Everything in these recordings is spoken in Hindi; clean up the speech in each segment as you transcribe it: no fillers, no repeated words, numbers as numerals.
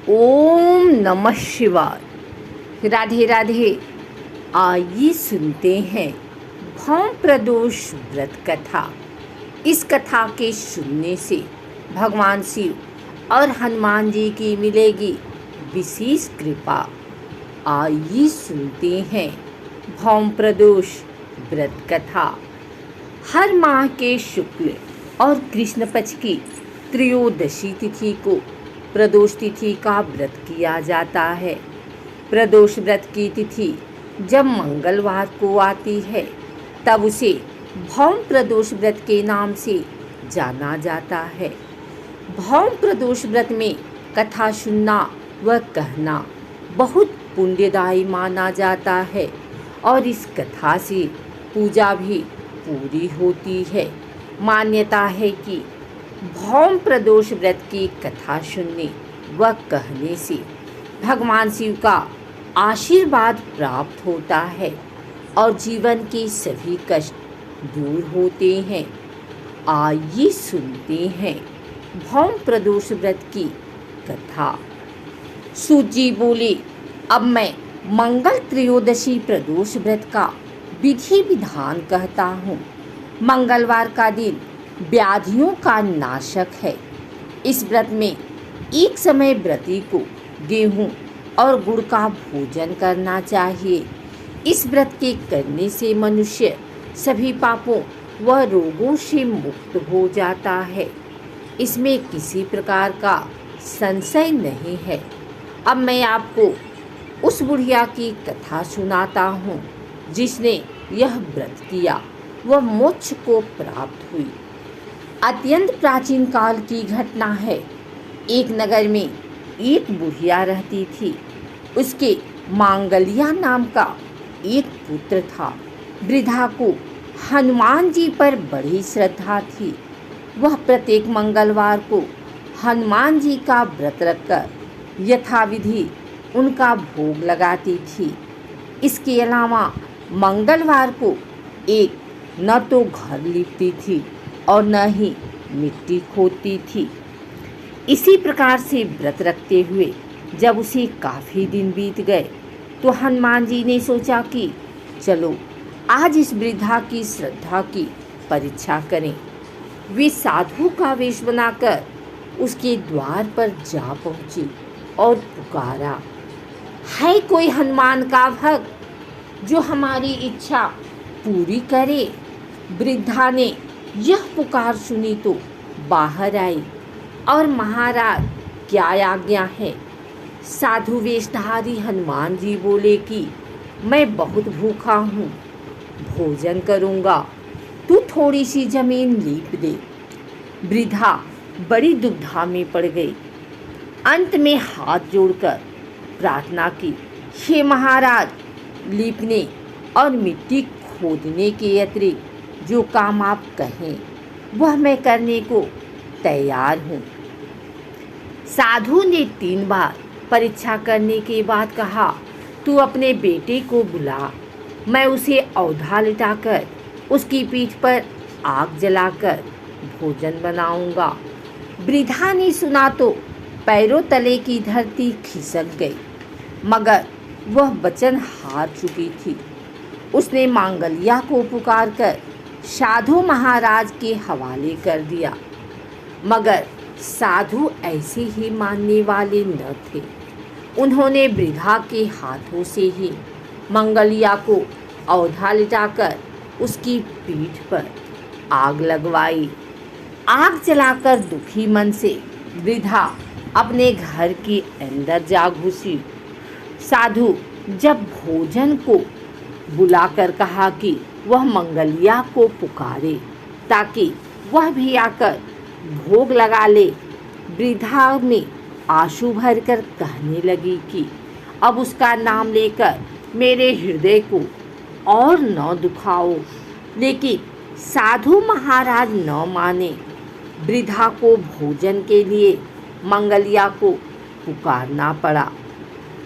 ओम नमः शिवाय। राधे राधे। आइए सुनते हैं भौम प्रदोष व्रत कथा। इस कथा के सुनने से भगवान शिव और हनुमान जी की मिलेगी विशेष कृपा। आइए सुनते हैं भौम प्रदोष व्रत कथा। हर माह के शुक्ल और कृष्ण पक्ष की त्रयोदशी तिथि को प्रदोष तिथि का व्रत किया जाता है। प्रदोष व्रत की तिथि जब मंगलवार को आती है तब उसे भौम प्रदोष व्रत के नाम से जाना जाता है। भौम प्रदोष व्रत में कथा सुनना व कहना बहुत पुण्यदायी माना जाता है और इस कथा से पूजा भी पूरी होती है। मान्यता है कि भौम प्रदोष व्रत की कथा सुनने व कहने से भगवान शिव का आशीर्वाद प्राप्त होता है और जीवन के सभी कष्ट दूर होते हैं। आइए सुनते हैं भौम प्रदोष व्रत की कथा। सूत जी बोले, अब मैं मंगल त्रयोदशी प्रदोष व्रत का विधि विधान कहता हूँ। मंगलवार का दिन व्याधियों का नाशक है। इस व्रत में एक समय व्रती को गेहूं और गुड़ का भोजन करना चाहिए। इस व्रत के करने से मनुष्य सभी पापों व रोगों से मुक्त हो जाता है। इसमें किसी प्रकार का संशय नहीं है। अब मैं आपको उस बुढ़िया की कथा सुनाता हूँ जिसने यह व्रत किया वह मोक्ष को प्राप्त हुई। अत्यंत प्राचीन काल की घटना है। एक नगर में एक बुढ़िया रहती थी। उसके मांगलिया नाम का एक पुत्र था। वृद्धा को हनुमान जी पर बड़ी श्रद्धा थी। वह प्रत्येक मंगलवार को हनुमान जी का व्रत रखकर यथाविधि उनका भोग लगाती थी। इसके अलावा मंगलवार को एक न तो घर लीपती थी और न ही मिट्टी खोदती थी। इसी प्रकार से व्रत रखते हुए जब उसे काफ़ी दिन बीत गए तो हनुमान जी ने सोचा कि चलो आज इस वृद्धा की श्रद्धा की परीक्षा करें। वे साधु का वेश बनाकर उसके द्वार पर जा पहुँची और पुकारा, है कोई हनुमान का भक्त जो हमारी इच्छा पूरी करे। वृद्धा ने यह पुकार सुनी तो बाहर आई और महाराज क्या आज्ञा है। साधु वेशधारी हनुमान जी बोले कि मैं बहुत भूखा हूँ, भोजन करूँगा, तू थोड़ी सी जमीन लीप दे। वृद्धा बड़ी दुविधा में पड़ गई। अंत में हाथ जोड़कर प्रार्थना की, हे महाराज, लीपने और मिट्टी खोदने के अतिरिक्त जो काम आप कहें वह मैं करने को तैयार हूँ। साधु ने 3 बार परीक्षा करने के बाद कहा, तू अपने बेटे को बुला, मैं उसे औधा लिटाकर उसकी पीठ पर आग जलाकर भोजन बनाऊंगा। वृद्धा ने सुना तो पैरों तले की धरती खिसक गई, मगर वह वचन हार चुकी थी। उसने मांगलिया को पुकारकर साधु महाराज के हवाले कर दिया, मगर साधु ऐसे ही मानने वाले न थे। उन्होंने वृद्धा के हाथों से ही मंगलिया को औधा लिटाकर उसकी पीठ पर आग लगवाई। आग जलाकर दुखी मन से वृद्धा अपने घर के अंदर जा घुसी। साधु जब भोजन को बुलाकर कहा कि वह मंगलिया को पुकारे ताकि वह भी आकर भोग लगा ले, वृद्धा में आंसू भरकर कहने लगी कि अब उसका नाम लेकर मेरे हृदय को और न दुखाओ। लेकिन साधु महाराज न माने। वृद्धा को भोजन के लिए मंगलिया को पुकारना पड़ा।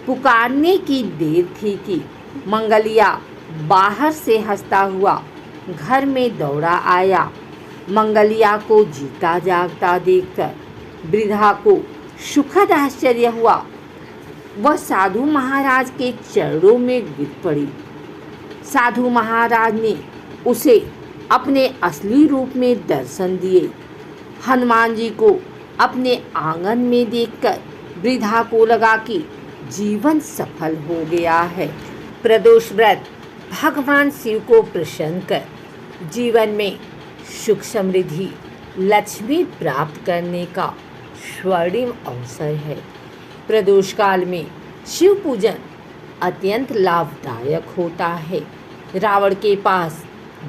पुकारने की देर थी कि मंगलिया बाहर से हंसता हुआ घर में दौड़ा आया। मंगलिया को जीता जागता देखकर वृद्धा को सुखद आश्चर्य हुआ। वह साधु महाराज के चरणों में गिर पड़ी। साधु महाराज ने उसे अपने असली रूप में दर्शन दिए। हनुमान जी को अपने आंगन में देखकर वृद्धा को लगा कि जीवन सफल हो गया है। प्रदोष व्रत भगवान शिव को प्रसन्न कर जीवन में सुख समृद्धि लक्ष्मी प्राप्त करने का स्वर्णिम अवसर है। प्रदोष काल में शिव पूजन अत्यंत लाभदायक होता है। रावण के पास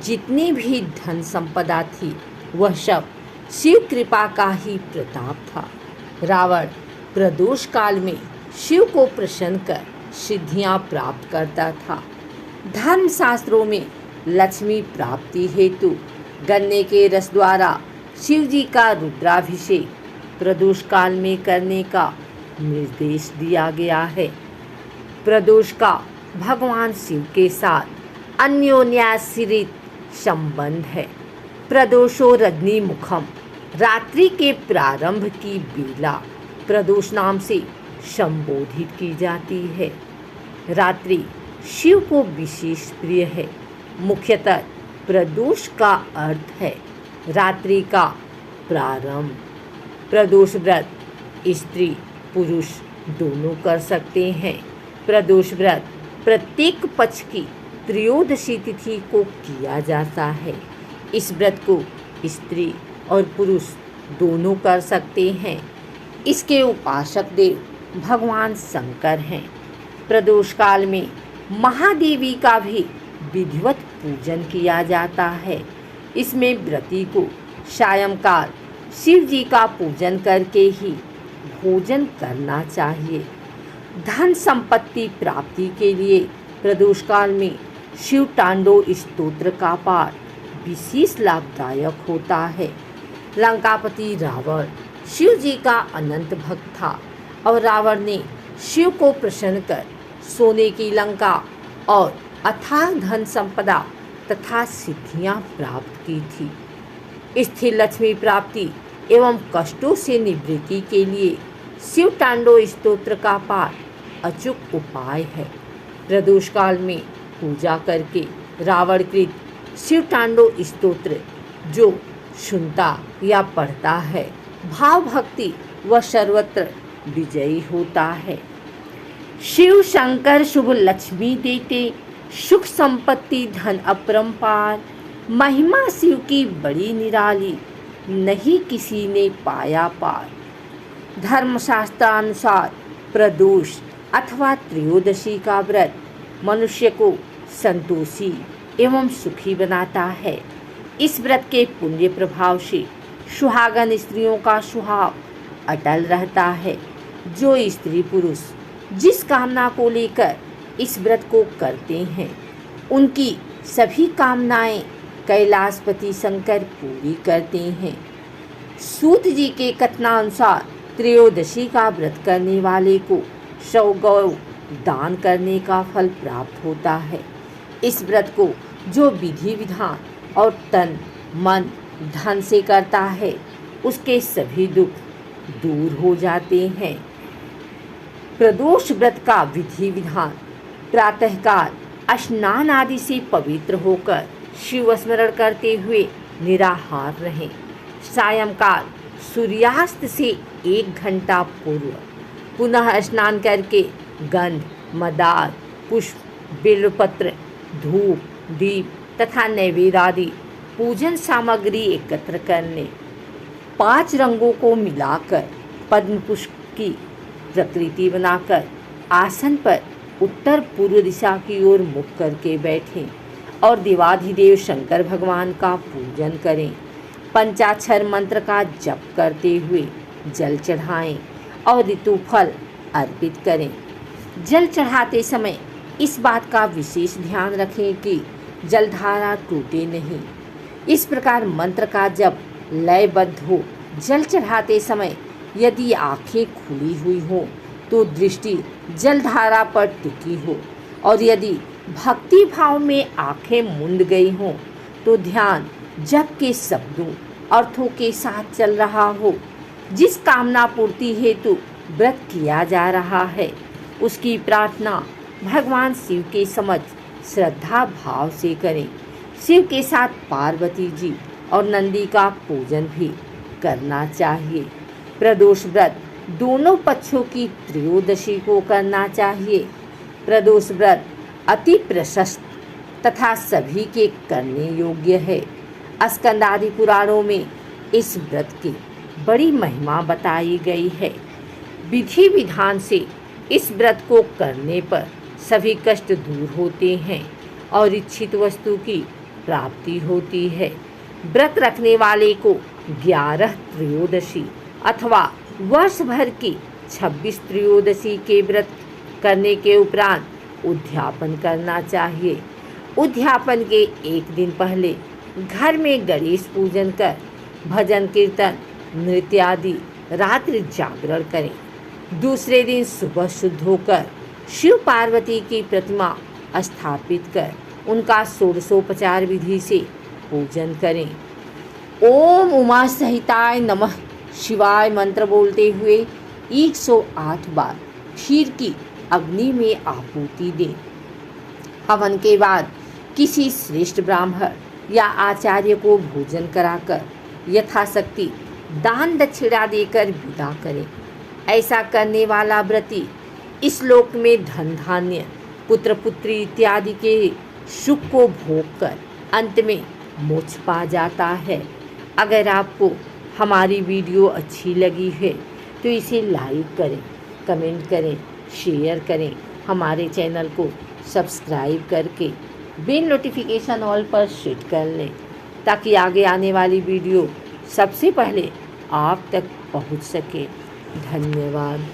जितनी भी धन संपदा थी वह सब शिव कृपा का ही प्रताप था। रावण प्रदोष काल में शिव को प्रसन्न कर सिद्धियां प्राप्त करता था। धर्म शास्त्रों में लक्ष्मी प्राप्ति हेतु गन्ने के रस द्वारा शिव जी का रुद्राभिषेक प्रदोष काल में करने का निर्देश दिया गया है। प्रदोष का भगवान शिव के साथ अन्योन्याश्रित संबंध है। प्रदोषो रजनी मुखम, रात्रि के प्रारंभ की बेला प्रदोष नाम से संबोधित की जाती है। रात्रि शिव को विशेष प्रिय है। मुख्यतः प्रदोष का अर्थ है रात्रि का प्रारंभ। प्रदोष व्रत स्त्री पुरुष दोनों कर सकते हैं। प्रदोष व्रत प्रत्येक पक्ष की त्रयोदशी तिथि को किया जाता है। इस व्रत को स्त्री और पुरुष दोनों कर सकते हैं। इसके उपासक देव भगवान शंकर हैं। प्रदोष काल में महादेवी का भी विधिवत पूजन किया जाता है। इसमें व्रती को सायंकाल शिव जी का पूजन करके ही भोजन करना चाहिए। धन संपत्ति प्राप्ति के लिए प्रदोष काल में शिव तांडव स्तोत्र का पाठ विशेष लाभदायक होता है। लंकापति रावण शिव जी का अनंत भक्त था और रावण ने शिव को प्रसन्न कर सोने की लंका और अथाह धन संपदा तथा सिद्धियां प्राप्त की थी। स्थिर लक्ष्मी प्राप्ति एवं कष्टों से निवृत्ति के लिए शिव तांडव स्तोत्र का पाठ अचूक उपाय है। प्रदोष काल में पूजा करके रावणकृत शिव तांडव स्तोत्र जो सुनता या पढ़ता है भाव भक्ति व सर्वत्र विजयी होता है। शिव शंकर शुभ लक्ष्मी देते, सुख संपत्ति धन अपरंपार। महिमा शिव की बड़ी निराली, नहीं किसी ने पाया पार। धर्मशास्त्रानुसार प्रदोष अथवा त्रयोदशी का व्रत मनुष्य को संतोषी एवं सुखी बनाता है। इस व्रत के पुण्य प्रभाव से सुहागन स्त्रियों का सुहाग अटल रहता है। जो स्त्री पुरुष जिस कामना को लेकर इस व्रत को करते हैं उनकी सभी कामनाएं कैलाशपति शंकर पूरी करते हैं। सूत जी के कथनानुसार त्रयोदशी का व्रत करने वाले को 100 गौ दान करने का फल प्राप्त होता है। इस व्रत को जो विधि विधान और तन मन धन से करता है उसके सभी दुख दूर हो जाते हैं। प्रदोष व्रत का विधि विधान: प्रातःकाल स्नान आदि से पवित्र होकर शिव स्मरण करते हुए निराहार रहें। सायंकाल सूर्यास्त से 1 घंटा पूर्व पुनः स्नान करके गंध, मदार, पुष्प, बेलपत्र, धूप, दीप तथा नैवेद्य आदि पूजन सामग्री एकत्र करने 5 रंगों को मिलाकर पद्म पुष्प की प्रकृति बनाकर आसन पर उत्तर पूर्व दिशा की ओर मुख करके बैठें और देवाधिदेव शंकर भगवान का पूजन करें। पंचाक्षर मंत्र का जप करते हुए जल चढ़ाएं और ऋतुफल अर्पित करें। जल चढ़ाते समय इस बात का विशेष ध्यान रखें कि जलधारा टूटे नहीं। इस प्रकार मंत्र का जप लयबद्ध हो। जल चढ़ाते समय यदि आंखें खुली हुई हो तो दृष्टि जलधारा पर टिकी हो और यदि भक्ति भाव में आंखें मुंद गई हों तो ध्यान जप के शब्दों अर्थों के साथ चल रहा हो। जिस कामना पूर्ति हेतु व्रत किया जा रहा है उसकी प्रार्थना भगवान शिव के समक्ष श्रद्धा भाव से करें। शिव के साथ पार्वती जी और नंदी का पूजन भी करना चाहिए। प्रदोष व्रत दोनों पक्षों की त्रयोदशी को करना चाहिए। प्रदोष व्रत अति प्रशस्त तथा सभी के करने योग्य है। स्कंद आदि पुराणों में इस व्रत की बड़ी महिमा बताई गई है। विधि विधान से इस व्रत को करने पर सभी कष्ट दूर होते हैं और इच्छित वस्तु की प्राप्ति होती है। व्रत रखने वाले को 11 त्रयोदशी अथवा वर्ष भर की 26 त्रयोदशी के व्रत करने के उपरांत उद्यापन करना चाहिए। उद्यापन के एक दिन पहले घर में गणेश पूजन कर भजन कीर्तन नृत्य आदि रात्रि जागरण करें। दूसरे दिन सुबह शुद्ध होकर शिव पार्वती की प्रतिमा स्थापित कर उनका षोडशोपचार विधि से पूजन करें। ओम उमा सहिताय नमः शिवाय मंत्र बोलते हुए 108 बार क्षीर की अग्नि में आहुति दें। हवन के बाद किसी श्रेष्ठ ब्राह्मण या आचार्य को भोजन कराकर यथाशक्ति दान दक्षिणा देकर विदा करें। ऐसा करने वाला व्रती इस लोक में धन धान्य पुत्र पुत्री इत्यादि के सुख को भोग कर अंत में मोक्ष पा जाता है। अगर आपको हमारी वीडियो अच्छी लगी है तो इसे लाइक करें, कमेंट करें, शेयर करें। हमारे चैनल को सब्सक्राइब करके बेल नोटिफिकेशन ऑल पर सेट कर लें ताकि आगे आने वाली वीडियो सबसे पहले आप तक पहुंच सके। धन्यवाद।